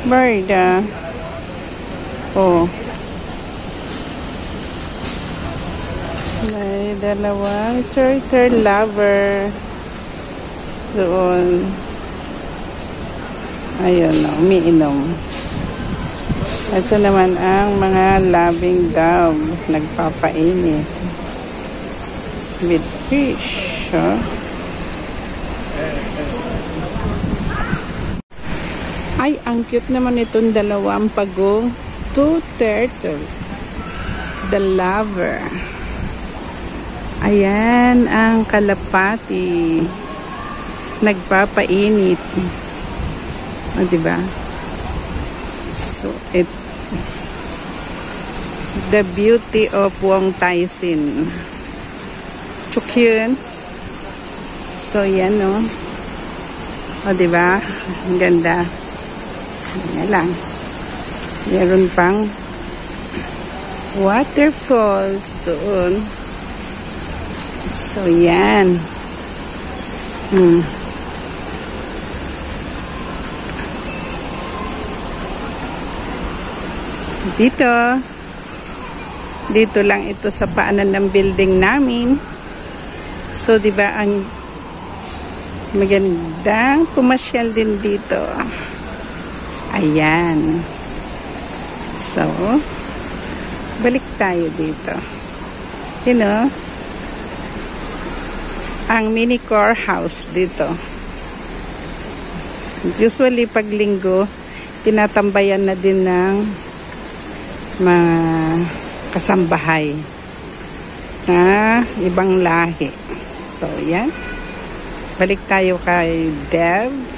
Barda. Oh. May dalawang turtle lover doon. Ayun, umiinom. At so naman ang mga loving dog nagpapainit with fish. Oh. Ay, ang cute naman itong dalawang pagong. Two turtle. The lover. Ayan ang kalapati. Nagpapainit. O, diba? So, the beauty of Wong Tai-sin. Chukyun. So, yan, no? O, diba? Ang ganda. Yan lang. Meron pang waterfalls doon. So, yan. So, dito lang ito sa paanan ng building namin. So, di ba ang magandang pumasyal din dito. Ayan. So, balik tayo dito. You know, ang mini core house dito. Usually, pag linggo, tinatambayan na din ng mga kasambahay na ibang lahi. So, yan. Balik tayo kay Dev.